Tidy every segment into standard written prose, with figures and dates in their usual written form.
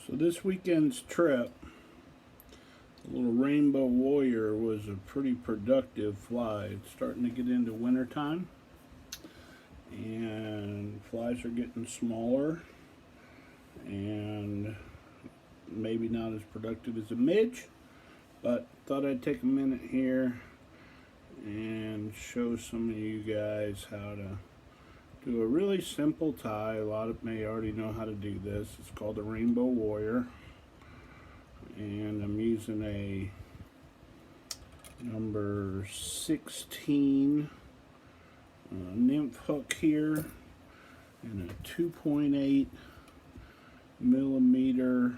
So this weekend's trip, the little Rainbow Warrior was a pretty productive fly. It's starting to get into wintertime and flies are getting smaller and maybe not as productive as a midge, but thought I'd take a minute here and show some of you guys how to do a really simple tie. A lot of may already know how to do this. It's called the Rainbow Warrior, and I'm using a number 16 nymph hook here and a 2.8 millimeter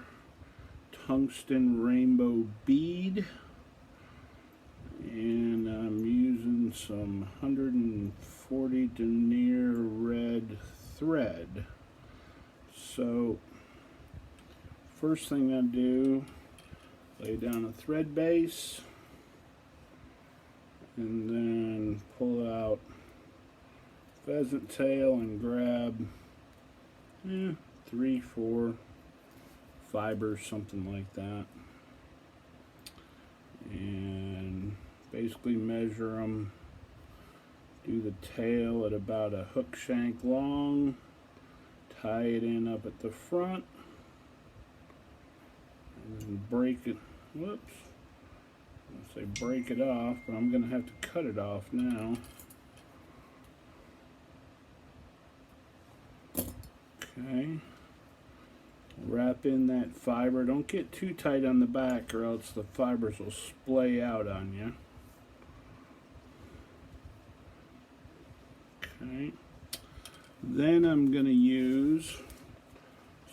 tungsten rainbow bead, and I'm using some 140 denier red thread. So first thing I do, lay down a thread base and then pull out pheasant tail and grab 3-4 fibers, something like that, and basically measure them, do the tail at about a hook shank long, tie it in up at the front, and then break it, whoops, I say break it off, but I'm going to have to cut it off now. Okay, wrap in that fiber. Don't get too tight on the back or else the fibers will splay out on you. Okay, then I'm going to use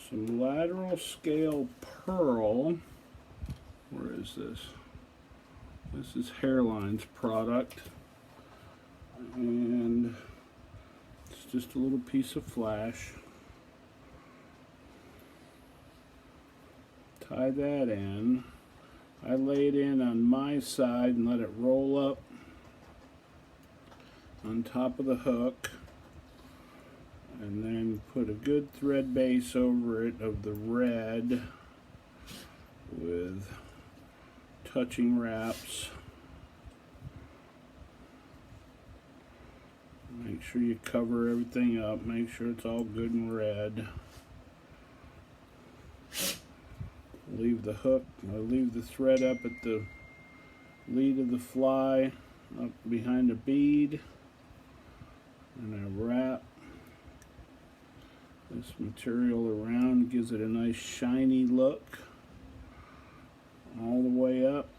some lateral scale pearl. Where is this? This is Hairline's product, and it's just a little piece of flash. Tie that in. I lay it in on my side and let it roll up on top of the hook, and then put a good thread base over it of the red with touching wraps. Make sure you cover everything up, make sure it's all good and red. Leave the hook, leave the thread up at the lead of the fly, up behind the bead, and I wrap this material around, gives it a nice shiny look all the way up.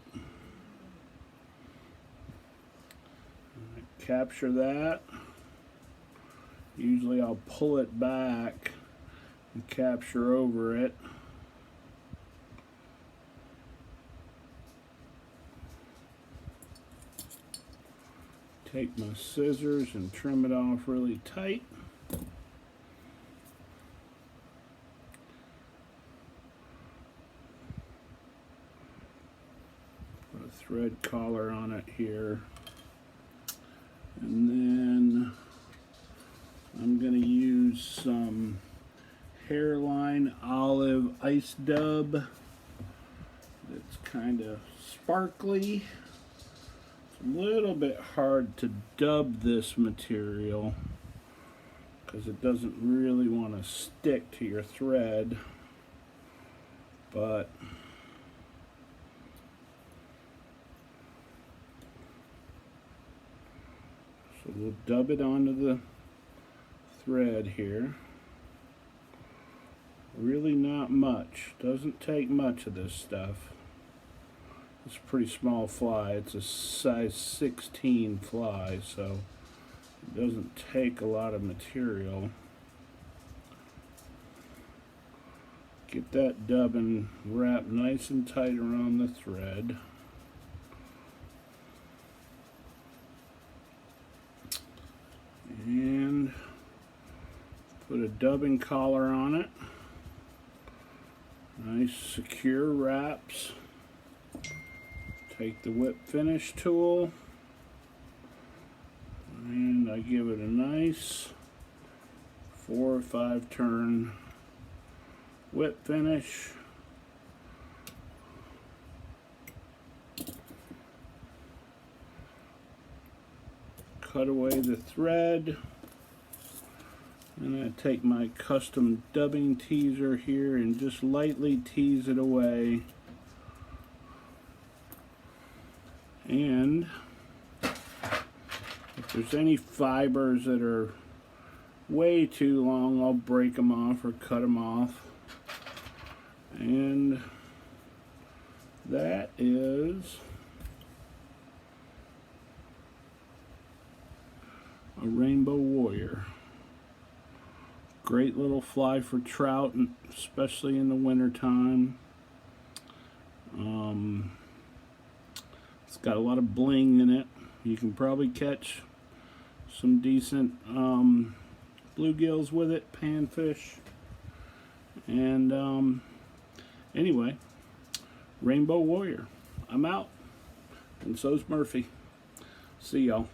I capture that. Usually I'll pull it back and capture over it. Take my scissors and trim it off really tight. Put a thread collar on it here. And then I'm going to use some Hairline Olive Ice Dub. It's kind of sparkly. A little bit hard to dub this material because it doesn't really want to stick to your thread, but so we'll dub it onto the thread here. Really not much, doesn't take much of this stuff. It's a pretty small fly. It's a size 16 fly, so it doesn't take a lot of material. Get that dubbing wrapped nice and tight around the thread. And put a dubbing collar on it. Nice secure wraps. Take the whip finish tool and I give it a nice 4 or 5 turn whip finish cut away the thread. And I take my custom dubbing teaser here and just lightly tease it away. And if there's any fibers that are way too long, I'll break them off or cut them off. And that is a rainbow warrior. Great little fly for trout, especially in the winter time. It's got a lot of bling in it. You can probably catch some decent bluegills with it, panfish. And anyway, Rainbow Warrior. I'm out. And so's Murphy. See y'all.